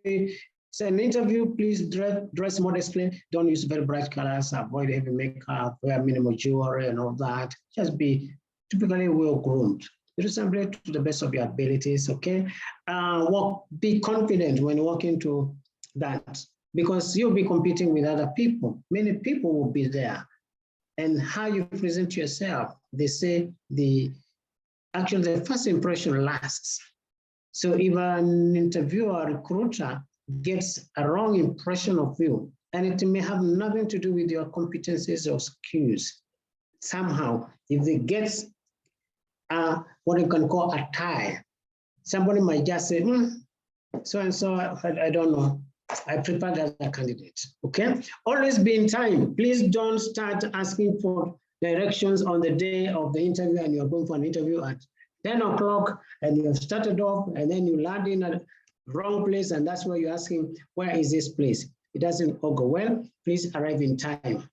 If So an interview, please dress modestly. Don't use very bright colors. Avoid heavy makeup. Wear minimal jewelry and all that. Just be typically well groomed. Resemble to the best of your abilities. Okay. Be confident when walking to that, because you'll be competing with other people. Many people will be there, and how you present yourself. They say the first impression lasts. So if an interviewer or recruiter gets a wrong impression of you, and it may have nothing to do with your competencies or skills, somehow, if they get what you can call a tie, somebody might just say, so and so, I don't know. I prefer the other candidate. Okay. Always be in time. Please don't start asking for directions on the day of the interview, and you're going for an interview at 10 o'clock and you have started off, and then you land in a wrong place, and that's why you're asking, where is this place? It doesn't all go well. Please arrive in time.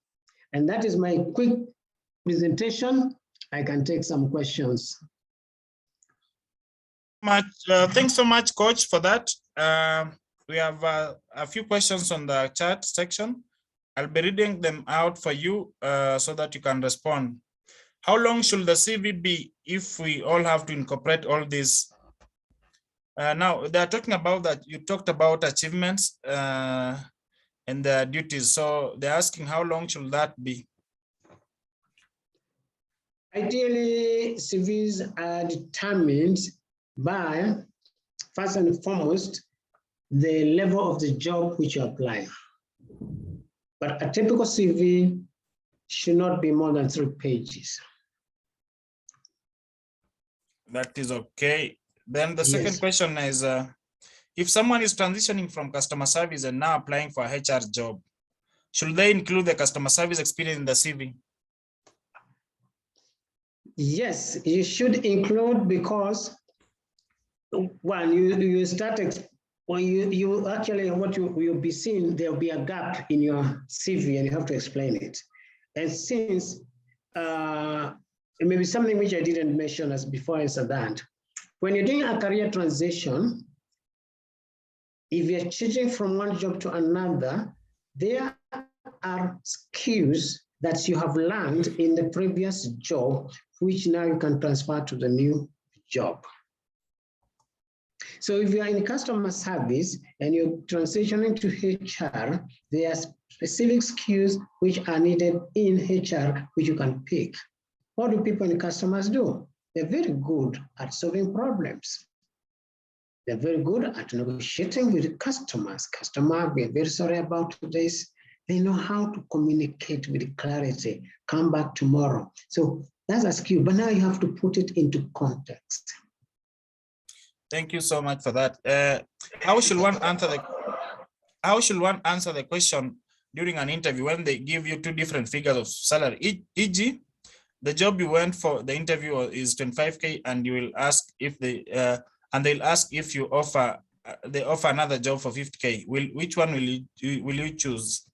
And that is my quick presentation. I can take some questions. Thanks so much, Coach, for that. We have a few questions on the chat section. I'll be reading them out for you so that you can respond. How long should the CV be if we all have to incorporate all these? Now, they're talking about that you talked about achievements and the duties. So they're asking how long should that be? Ideally, CVs are determined by, first and foremost, the level of the job which you apply. But a typical CV should not be more than 3 pages. That is okay. Then the second question is, if someone is transitioning from customer service and now applying for a HR job, should they include the customer service experience in the CV? Yes, you should include, because one, you start, when you actually, what you'll be seeing, there'll be a gap in your CV and you have to explain it. And since it may be something which I didn't mention as before I said that, when you're doing a career transition, if you're changing from one job to another, there are skills that you have learned in the previous job, which now you can transfer to the new job. So if you are in customer service and you're transitioning to HR, there are specific skills which are needed in HR, which you can pick. What do people in customers do? They're very good at solving problems. They're very good at negotiating with customers. Customer, we're very sorry about this. They know how to communicate with clarity. Come back tomorrow. So that's a skill, but now you have to put it into context. Thank you so much for that. How should one answer the question during an interview when they give you 2 different figures of salary? E.g., the job you went for, the interview is 25K, and you will ask if they they'll ask if you offer they offer another job for 50K. Which one will you choose?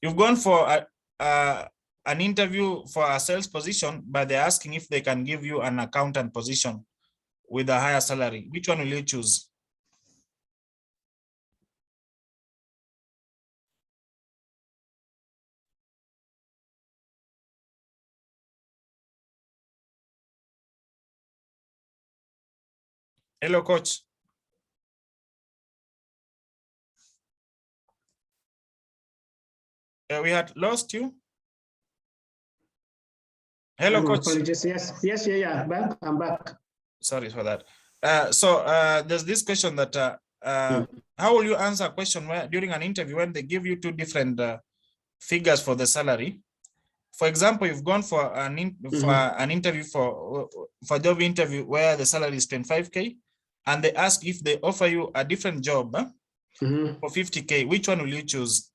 You've gone for an interview for a sales position, but they're asking if they can give you an accountant position with a higher salary. Which one will you choose? Hello, Coach. We had lost you. Hello, Coach. Apologies. Yes, yeah. Back. I'm back. Sorry for that. There's this question that how will you answer a question where during an interview when they give you 2 different figures for the salary? For example, you've gone for an interview for job interview where the salary is 25K, and they ask if they offer you a different job for 50K. Which one will you choose?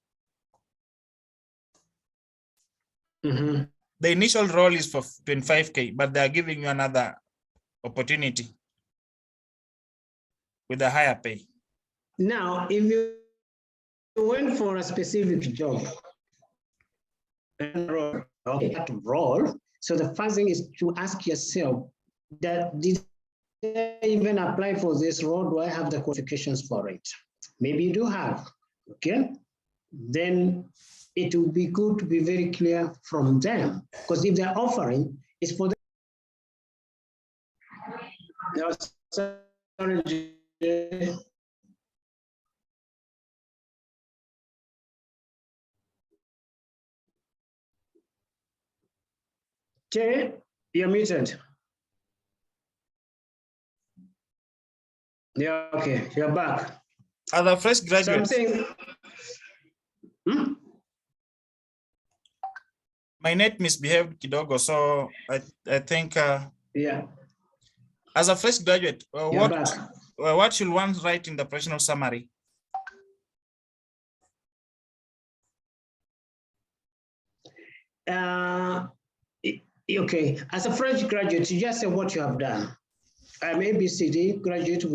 The initial role is for 25K, but they are giving you another opportunity with a higher pay. Now, if you went for a specific job, role, so the first thing is to ask yourself, that did I even apply for this role? Do I have the qualifications for it? maybe you do have, okay? Then it would be good to be very clear from them, because if they're offering, it's for them. Sorry, Jay, you're muted. Yeah, okay, you're back. Other fresh graduates. Something. My net misbehaved kidogo, so I think Yeah. as a fresh graduate, Back. what should one write in the professional summary? Okay, as a fresh graduate, you just say what you have done. I'm ABCD graduate of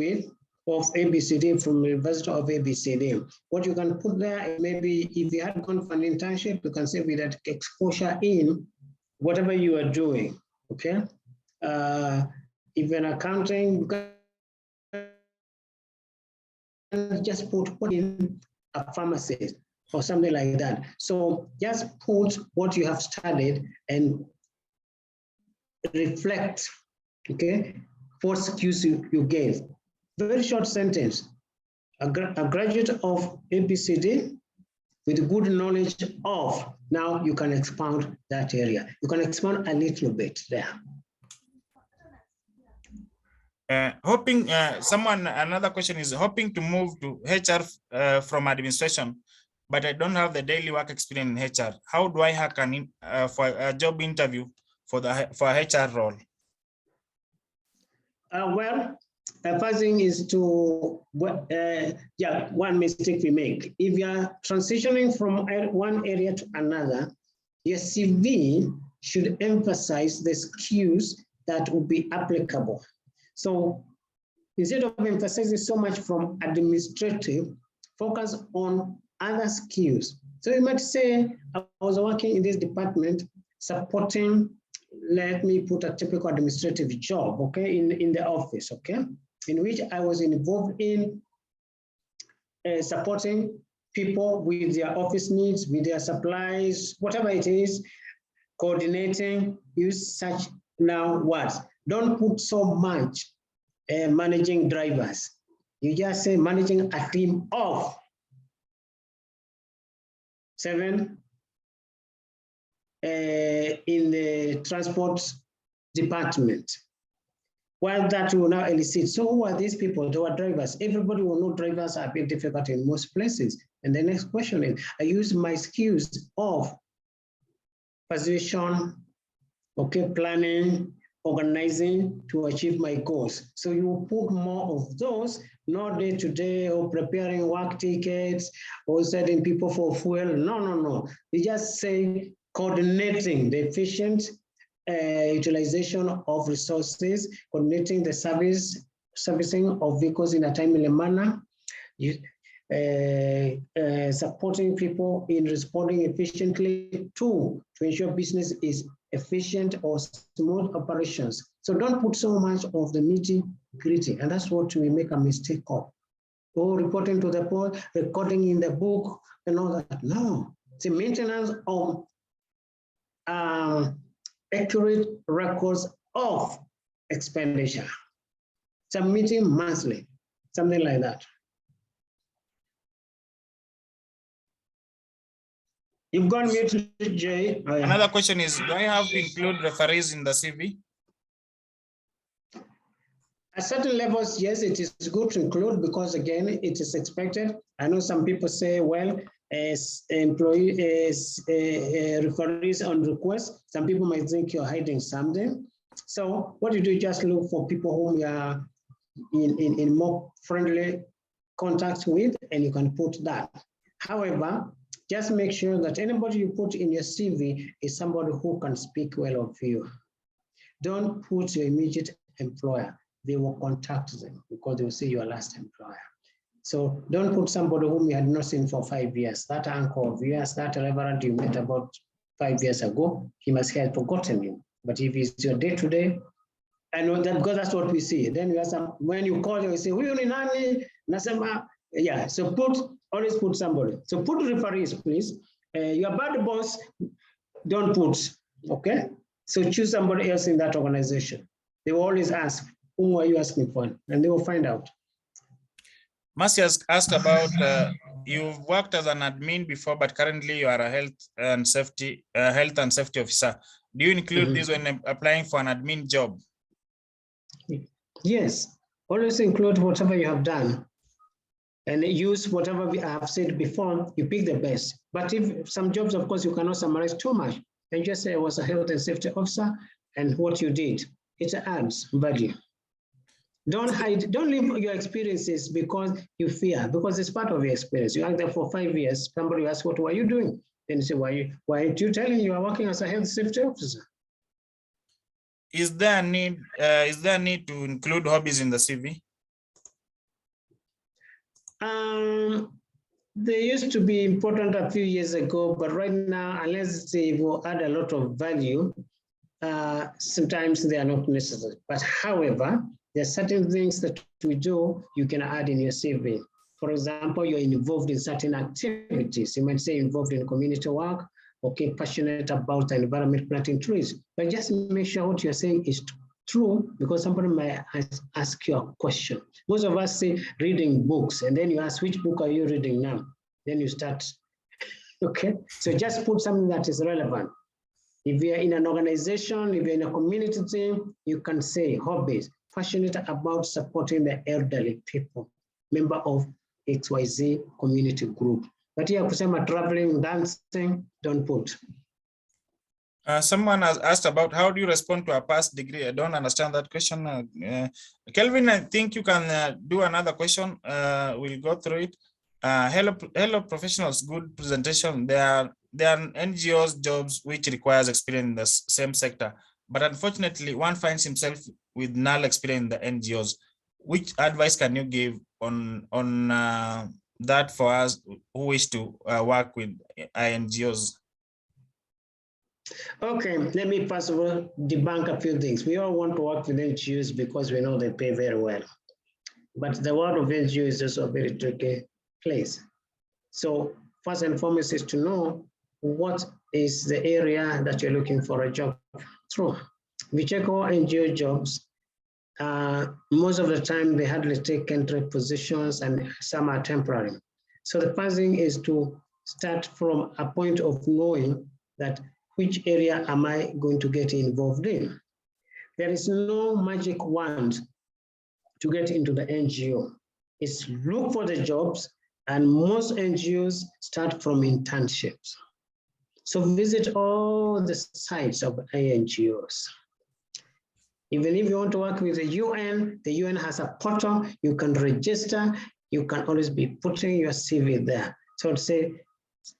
ABCD from University of ABCD. What you can put there is maybe if you had gone for an internship, you can say with that exposure in whatever you are doing, okay? If you're in accounting, you can just put in a pharmacist or something like that. So just put what you have studied and reflect, okay, what skills you gave. Very short sentence. A graduate of ABCD with good knowledge of, now you can expound that area. You can expand a little bit there. Another question is hoping to move to HR from administration, but I don't have the daily work experience in HR. How do I hack for a job interview for a HR role? First thing is to, one mistake we make. If you are transitioning from one area to another, your CV should emphasize the skills that will be applicable. So instead of emphasizing so much from administrative, focus on other skills. So you might say, I was working in this department supporting, let me put a typical administrative job, okay, in the office, okay, in which I was involved in supporting people with their office needs, with their supplies, whatever it is, coordinating, use such now words. Don't put so much managing drivers. You just say managing a team of 7 in the transport department. While that will now elicit, so who are these people? They were drivers. Everybody will know drivers are a bit difficult in most places. And the next question is, I use my skills of persuasion, okay, planning, organizing to achieve my goals. So you put more of those, not day-to-day or preparing work tickets or sending people for fuel. No. You just say coordinating the efficient utilization of resources, coordinating the servicing of vehicles in a timely manner, supporting people in responding efficiently to ensure business is efficient or smooth operations. So don't put so much of the nitty-gritty, and that's what we make a mistake of. Or reporting to the board, recording in the book, and all that. No, it's a maintenance of accurate records of expenditure, submitting monthly, something like that. You've gone muted, Jay. Oh, yeah. Another question is, do I have to include referees in the CV? At certain levels, yes, it is good to include because again, it is expected. I know some people say, well, as employees, referees on request, some people might think you're hiding something. So what you do, just look for people whom you are in more friendly contact with, and you can put that. However, just make sure that anybody you put in your CV is somebody who can speak well of you. Don't put your immediate employer. They will contact them because they will say your last employer. So don't put somebody whom you had not seen for 5 years. That uncle of yours, that reverend you met about 5 years ago, he must have forgotten you. But if it's your day-to-day, I know that because that's what we see. Then you have some, when you call, you say, huyu ni nani? Nasema, Yeah, so always put somebody. So put referees, please. Your bad boss, don't put, okay? So choose somebody else in that organization. They will always ask, who are you asking for? And they will find out. Mercy has asked about, you've worked as an admin before, but currently you are a health and safety officer. Do you include this when applying for an admin job? Yes, always include whatever you have done and use whatever we have said before, you pick the best. But if some jobs, of course, you cannot summarize too much. And just say I was a health and safety officer and what you did, it adds value. Don't hide, don't leave your experiences because you fear, because it's part of your experience. You act there for 5 years, somebody asks, what were you doing? Then you say, why aren't you telling you are working as a health safety officer? Is there a need to include hobbies in the CV? They used to be important a few years ago, but right now, unless they will add a lot of value, sometimes they are not necessary. But however, there are certain things that we do, you can add in your CV. For example, you're involved in certain activities. You might say involved in community work, okay, passionate about the environment, planting trees. But just make sure what you're saying is true, because somebody might ask you a question. Most of us say reading books, and then you ask, which book are you reading now? Then you start, okay? So just put something that is relevant. If you're in an organization, if you're in a community team, you can say hobbies, passionate about supporting the elderly people, member of XYZ community group. But here, kusema traveling, dancing, don't put. Someone has asked about how do you respond to a past degree? I don't understand that question. Kelvin, I think you can do another question. We'll go through it. Hello, professionals. Good presentation. There are NGOs jobs which requires experience in the same sector, but unfortunately, one finds himself with null experience in the NGOs. Which advice can you give on that for us who wish to work with NGOs? Okay, let me first of all debunk a few things. We all want to work with NGOs because we know they pay very well. But the world of NGO is also a very tricky place. So first and foremost is to know what is the area that you're looking for a job through. If you check all NGO jobs, most of the time they hardly take entry positions and some are temporary. So the first thing is to start from a point of knowing that which area am I going to get involved in? There is no magic wand to get into the NGO. It's look for the jobs, and most NGOs start from internships. So visit all the sites of NGOs. Even if you want to work with the UN has a portal, you can register, you can always be putting your CV there. So I'd say,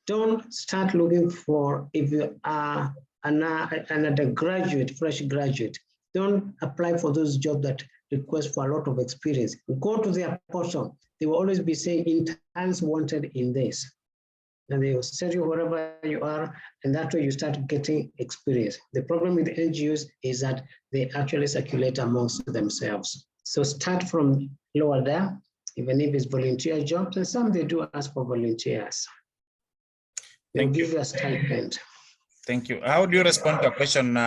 don't start looking for, if you are another graduate, fresh graduate, don't apply for those jobs that request for a lot of experience. Go to their portal. They will always be saying interns wanted in this. And they will send you wherever you are, and that way you start getting experience. The problem with the NGOs is that they actually circulate amongst themselves. So start from lower there, even if it's volunteer jobs, and some they do ask for volunteers. They'll give you a stipend. Thank you. How do you respond to a question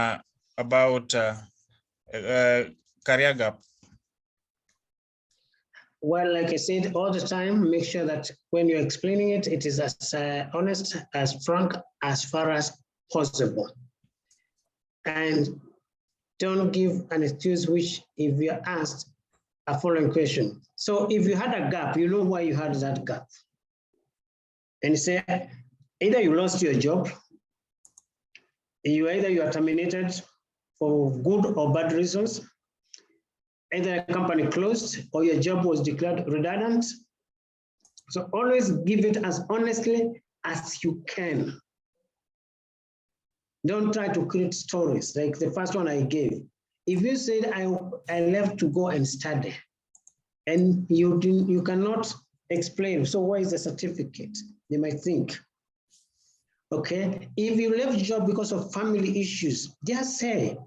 about career gap? Well, like I said, all the time, make sure that when you're explaining it, it is as honest, as frank, as far as possible. And don't give an excuse which, if you're asked a following question. So if you had a gap, you know why you had that gap. And you say, either you lost your job, either you are terminated for good or bad reasons, either a company closed or your job was declared redundant. So always give it as honestly as you can. Don't try to create stories like the first one I gave. If you said I left to go and study and you cannot explain, so where is the certificate? They might think. Okay, if you left your job because of family issues, just say,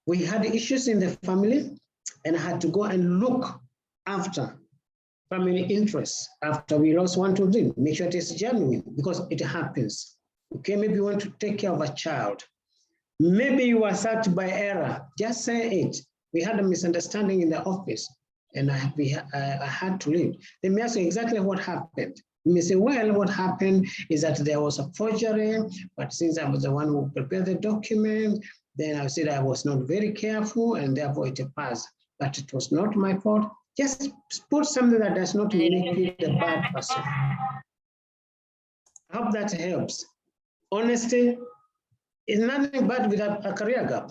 we had issues in the family and I had to go and look after family interests after we lost one to them. Make sure it is genuine because it happens. Okay, maybe you want to take care of a child. Maybe you were sacked by error. Just say it. We had a misunderstanding in the office and I had to leave. They may ask you exactly what happened. You may say, well, what happened is that there was a forgery, but since I was the one who prepared the document, then I said I was not very careful and therefore it passed. But it was not my fault. Just put something that does not make you the bad person. I hope that helps. Honesty is nothing bad with a career gap.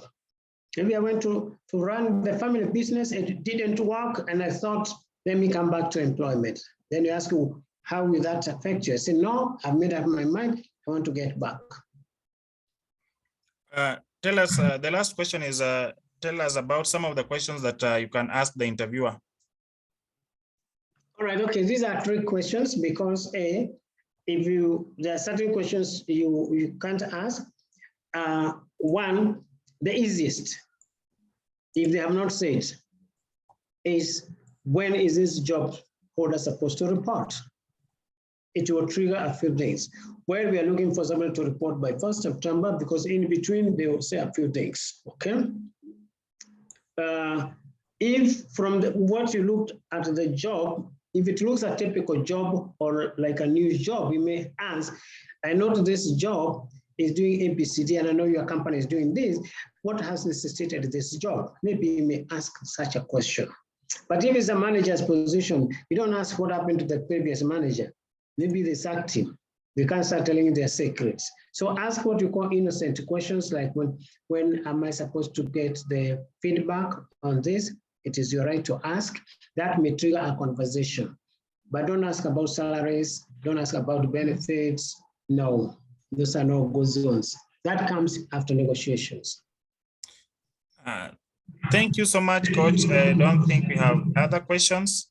Maybe I went to run the family business, it didn't work, and I thought, let me come back to employment. Then you ask, how will that affect you? I say, no, I've made up my mind, I want to get back. Tell us, the last question is, tell us about some of the questions that you can ask the interviewer. All right, okay, these are 3 questions because there are certain questions you can't ask. One, the easiest, if they have not said, is when is this job holder supposed to report? It will trigger a few days. Where we are looking for someone to report by 1st September, because in between they will say a few days, okay? If from what you looked at the job, if it looks a typical job or like a new job, you may ask, I know this job is doing ABCD and I know your company is doing this. What has necessitated this job? Maybe you may ask such a question. But if it's a manager's position, you don't ask what happened to the previous manager. Maybe they sacked him. They can't start telling you their secrets. So ask what you call innocent questions like when am I supposed to get the feedback on this? It is your right to ask. That may trigger a conversation. But don't ask about salaries. Don't ask about benefits. No, those are no go zones. That comes after negotiations. Thank you so much, Coach. I don't think we have other questions.